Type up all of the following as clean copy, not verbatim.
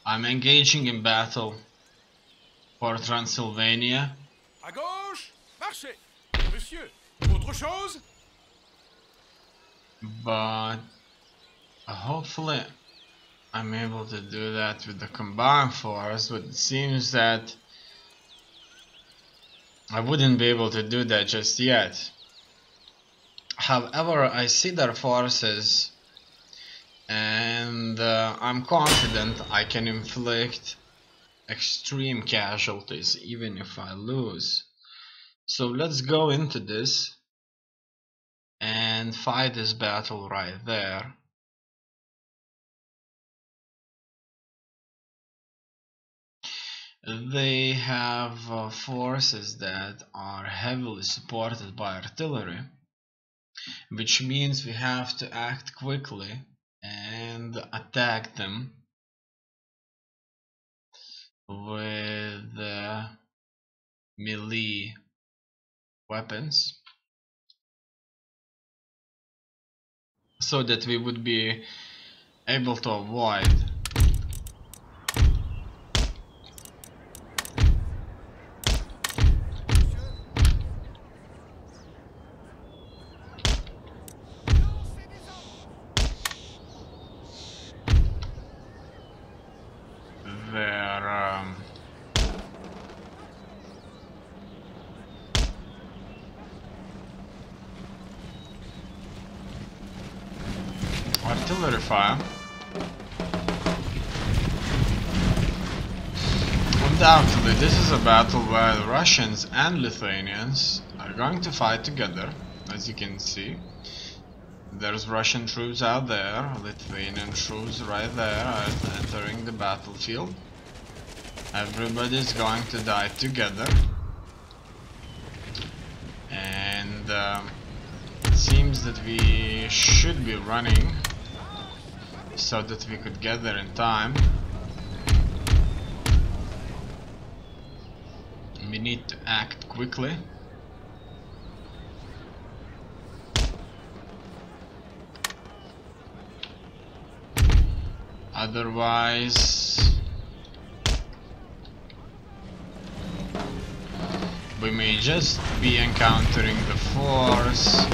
I'm engaging in battle for Transylvania. À gauche, marchez. Monsieur, autre chose? But hopefully I'm able to do that with the combined force, but it seems that I wouldn't be able to do that just yet. However, I see their forces and I'm confident I can inflict extreme casualties even if I lose. So let's go into this and fight this battle right there. They have forces that are heavily supported by artillery, which means we have to act quickly and attack them with melee weapons so that we would be able to avoid their artillery fire. Undoubtedly, this is a battle where the Russians and Lithuanians are going to fight together, as you can see. There's Russian troops out there, Lithuanian troops right there entering the battlefield. Everybody's going to die together. And it seems that we should be running so that we could get there in time. We need to act quickly. Otherwise, we may just be encountering the force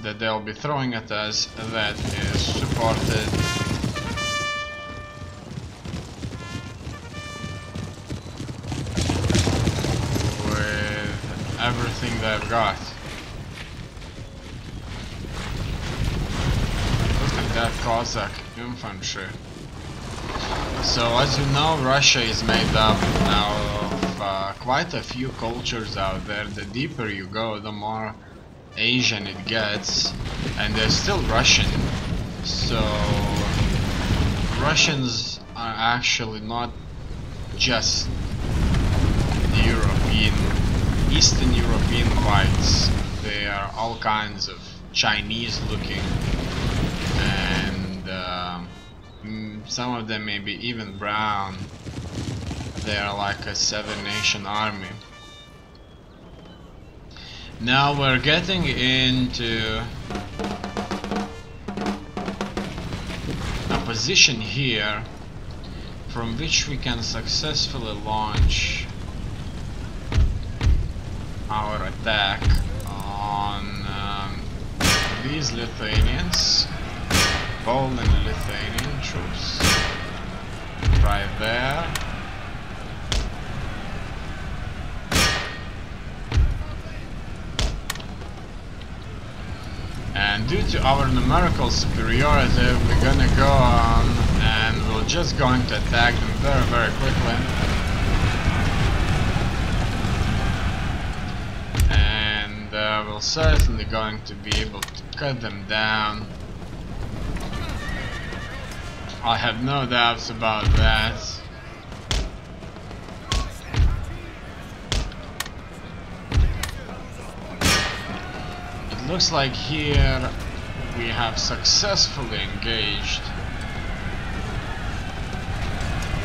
that they'll be throwing at us that is supported with everything they've got. Look at that Cossack infantry. So as you know, Russia is made up now of quite a few cultures out there. The deeper you go, the more Asian it gets, and they're still Russian. So Russians are actually not just European, Eastern European whites. They are all kinds of Chinese looking, and some of them may be even brown. They are like a seven-nation army. Now we're getting into a position here from which we can successfully launch our attack on these Lithuanians, Poland Lithuanian troops, right there. And due to our numerical superiority, we're gonna go on and we're just going to attack them very, very quickly. And we're certainly going to be able to cut them down. I have no doubts about that. It looks like here we have successfully engaged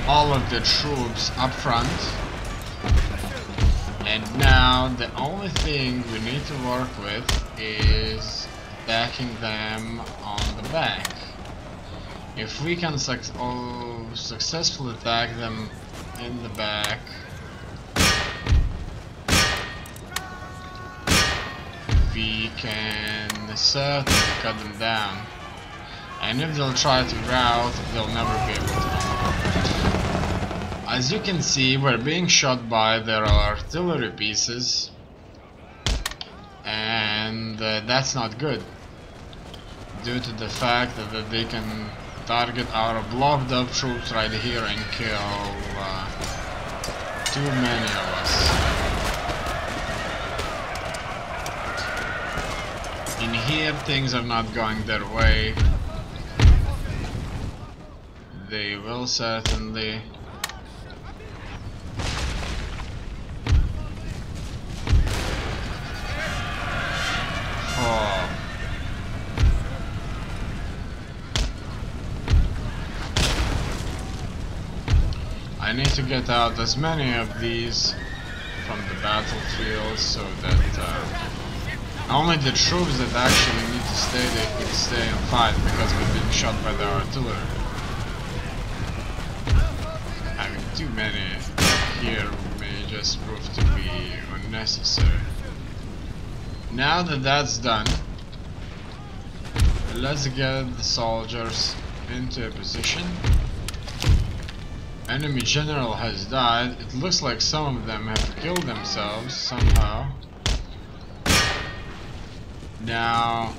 all of the troops up front, and now the only thing we need to work with is attacking them on the back. If we can successfully attack them in the back. We can certainly cut them down, and if they'll try to rout, they'll never be able to. As you can see, we're being shot by their artillery pieces, and that's not good, due to the fact that they can target our blocked up troops right here and kill too many of us. In here, things are not going their way. They will certainly. Oh. I need to get out as many of these from the battlefield so that only the troops that actually need to stay, they could stay and fight, because we've been shot by the artillery. Having too many here may just prove to be unnecessary. Now that that's done, let's get the soldiers into a position. Enemy general has died. It looks like some of them have killed themselves somehow. Now,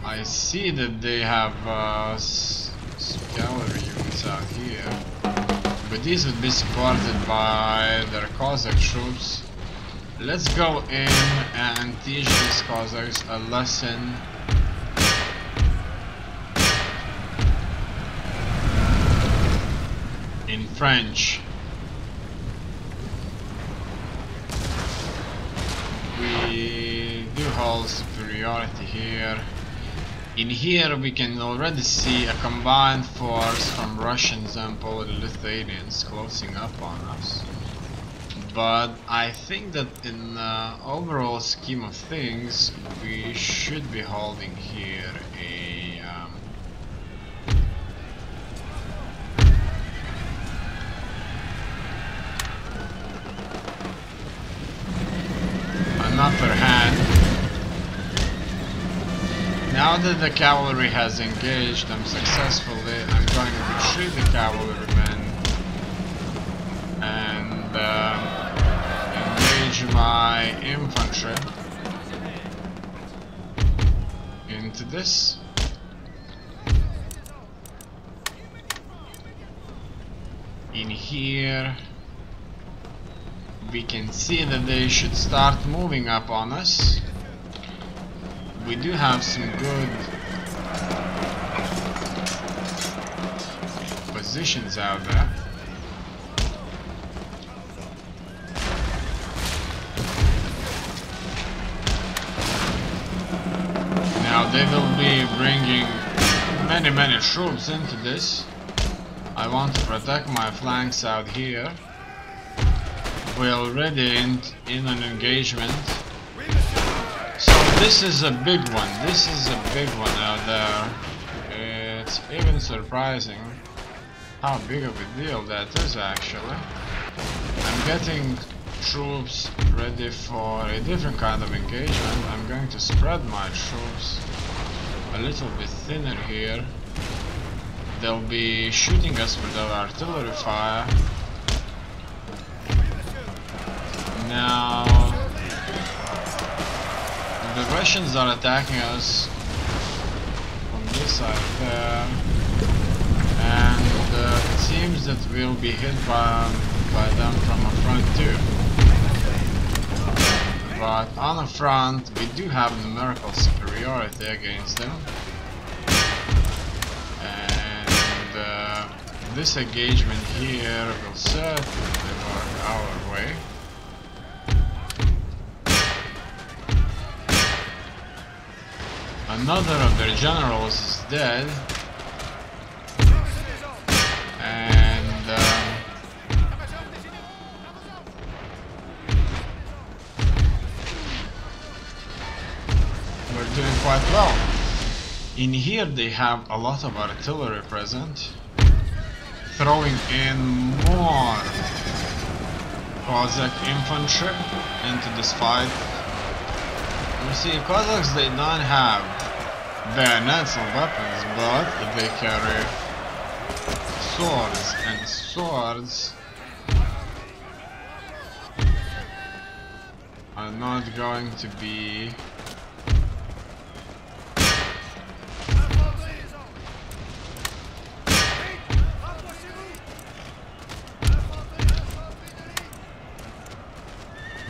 I see that they have cavalry units out here, but these would be supported by their Cossack troops. Let's go in and teach these Cossacks a lesson. In French. We do hold superiority here. In here we can already see a combined force from Russians and Lithuanians closing up on us. But I think that in the overall scheme of things, we should be holding here an upper hand. Now that the cavalry has engaged them successfully, I'm going to retreat the cavalrymen and engage my infantry into this. In here we can see that they should start moving up on us. We do have some good positions out there. Now they will be bringing many troops into this. I want to protect my flanks out here. We're already in an engagement. So this is a big one. This is a big one out there. It's even surprising how big of a deal that is actually. I'm getting troops ready for a different kind of engagement. I'm going to spread my troops a little bit thinner here. They'll be shooting us with their artillery fire. Now the Russians are attacking us from this side there, and it seems that we'll be hit by them from a front too. But on the front we do have numerical superiority against them, and this engagement here will certainly work our way. Another of their generals is dead, and we're doing quite well. In here they have a lot of artillery present, throwing in more Cossack infantry into this fight. You see, Cossacks, they don't have bayonets or weapons, but they carry swords, and swords are not going to be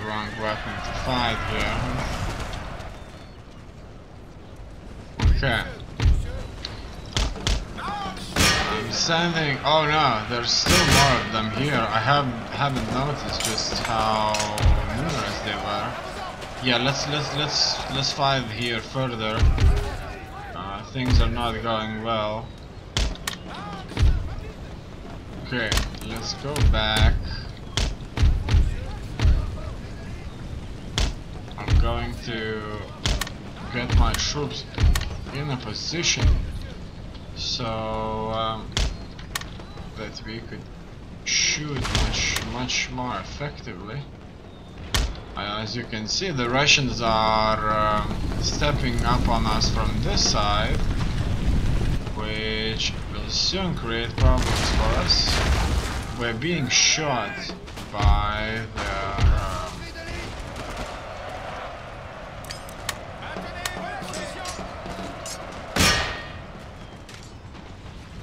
wrong weapon to fight here. Okay. I'm sending. Oh no, there's still more of them here. I haven't noticed just how numerous they were. Yeah, let's fight here further. Things are not going well. Okay, let's go back. I'm going to get my troops in a position so that we could shoot much more effectively. As you can see, the Russians are stepping up on us from this side, which will soon create problems for us. We're being shot by their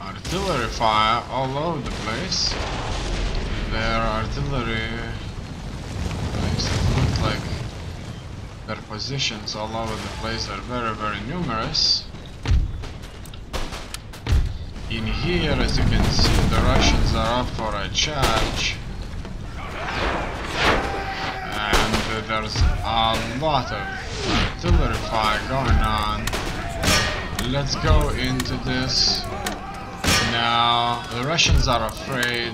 artillery fire all over the place. Their artillery makes it look like their positions all over the place are very numerous. In here, as you can see, the Russians are up for a charge, and there's a lot of artillery fire going on. Let's go into this. Now, the Russians are afraid.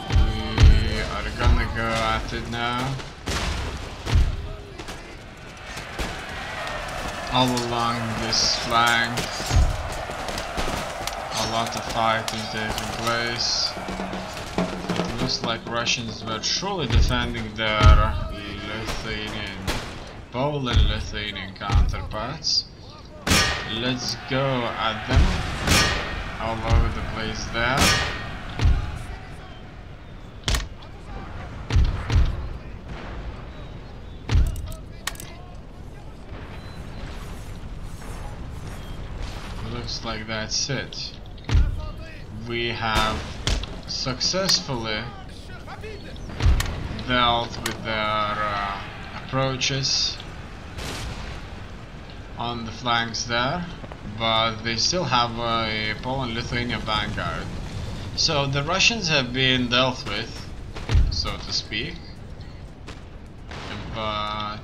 We are gonna go at it now. All along this flank, a lot of fighting taking place. It looks like Russians were truly defending their Poland-Lithuanian counterparts. Let's go at them all over the place there. Looks like that's it. We have successfully dealt with their approaches on the flanks there, but they still have a Poland-Lithuania vanguard. So the Russians have been dealt with, so to speak, but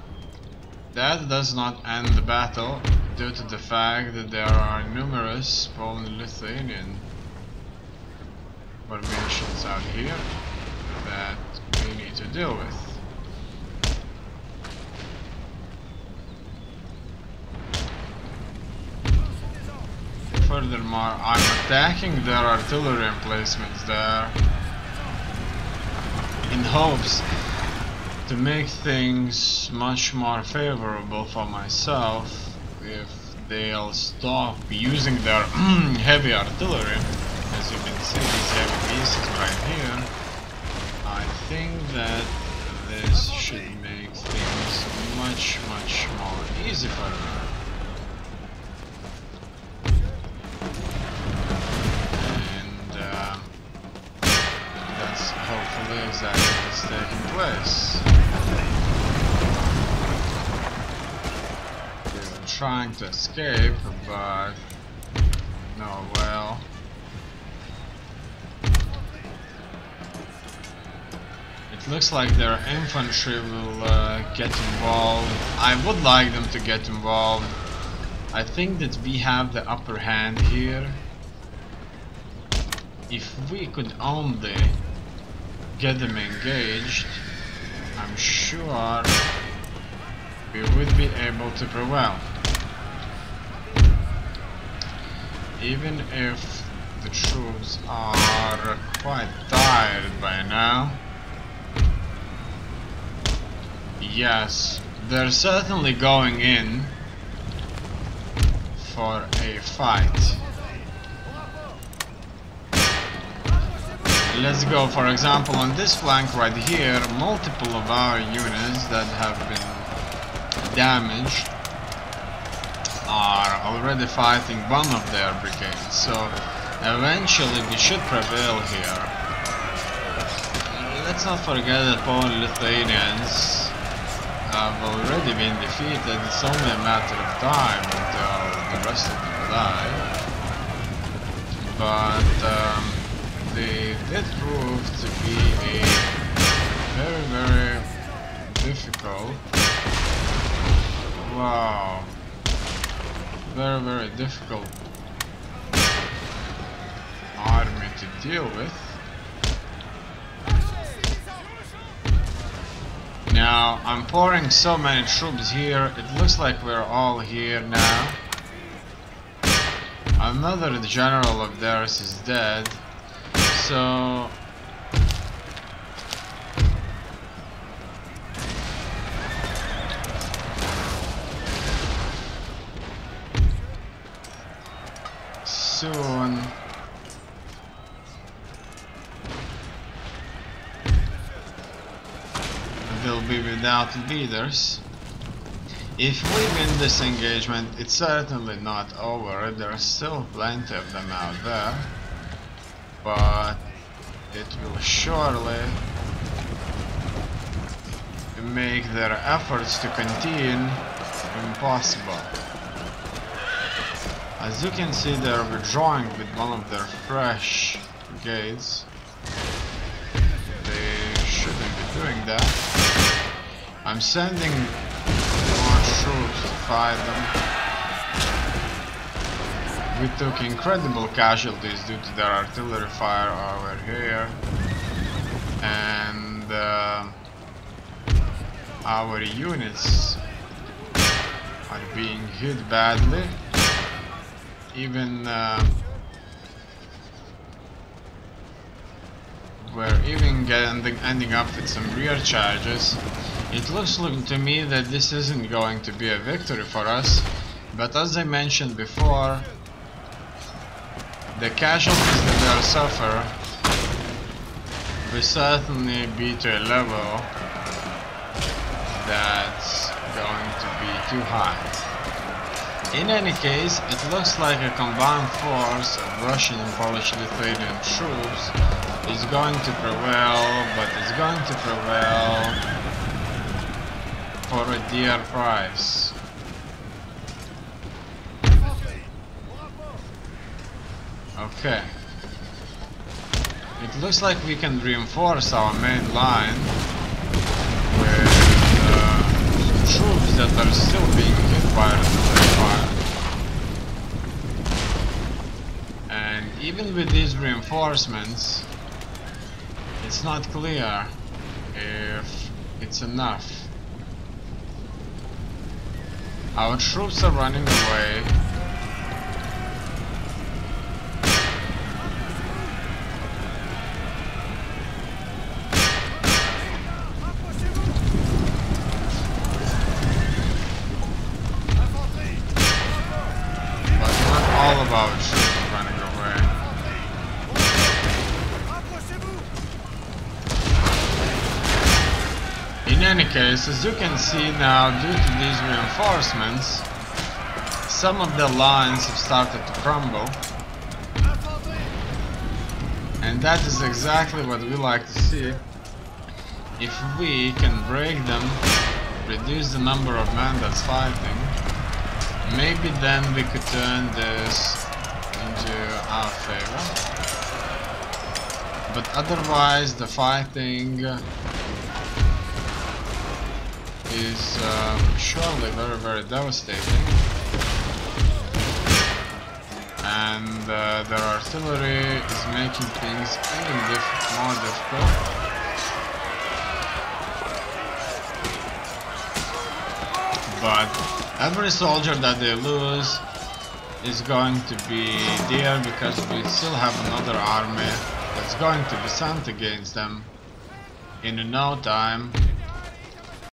that does not end the battle due to the fact that there are numerous Poland-Lithuanian formations out here that we need to deal with. Furthermore, I'm attacking their artillery emplacements there in hopes to make things much more favorable for myself if they'll stop using their heavy artillery. As you can see, these heavy pieces right here. I think that this should make things much more easy for me. Hopefully exactly what's taking place. We were trying to escape, but no avail. It looks like their infantry will get involved. I would like them to get involved. I think that we have the upper hand here. If we could only get them engaged, I'm sure we would be able to prevail. even if the troops are quite tired by now. Yes, they're certainly going in for a fight. Let's go, for example, on this flank right here, multiple of our units that have been damaged are already fighting one of their brigades, so eventually we should prevail here. Let's not forget that Polish-Lithuanians have already been defeated. It's only a matter of time until the rest of them die. But they did prove to be a very, very difficult, wow, very, very difficult army to deal with. Now, I'm pouring so many troops here, it looks like we're all here now. Another general of theirs is dead, so soon they'll be without leaders. If we win this engagement, it's certainly not over. There are still plenty of them out there, but it will surely make their efforts to continue impossible. As you can see, they're withdrawing with one of their fresh brigades. They shouldn't be doing that. I'm sending more troops to fight them. We took incredible casualties due to their artillery fire over here, and our units are being hit badly. Even we're even ending up with some rear charges. It looks to me that this isn't going to be a victory for us, but as I mentioned before, the casualties that they'll suffer will certainly be to a level that's going to be too high. In any case, it looks like a combined force of Russian and Polish-Lithuanian troops is going to prevail, but it's going to prevail for a dear price. Okay. It looks like we can reinforce our main line with troops that are still being hit by artillery fire. And even with these reinforcements, it's not clear if it's enough. Our troops are running away. All of our troops are running away. In any case, as you can see now, due to these reinforcements, some of the lines have started to crumble. And that is exactly what we like to see. If we can break them, reduce the number of men that's fighting, maybe then we could turn this into our favor. But otherwise the fighting is surely very, very devastating. And their artillery is making things even more difficult. But every soldier that they lose is going to be there because we still have another army that's going to be sent against them in no time.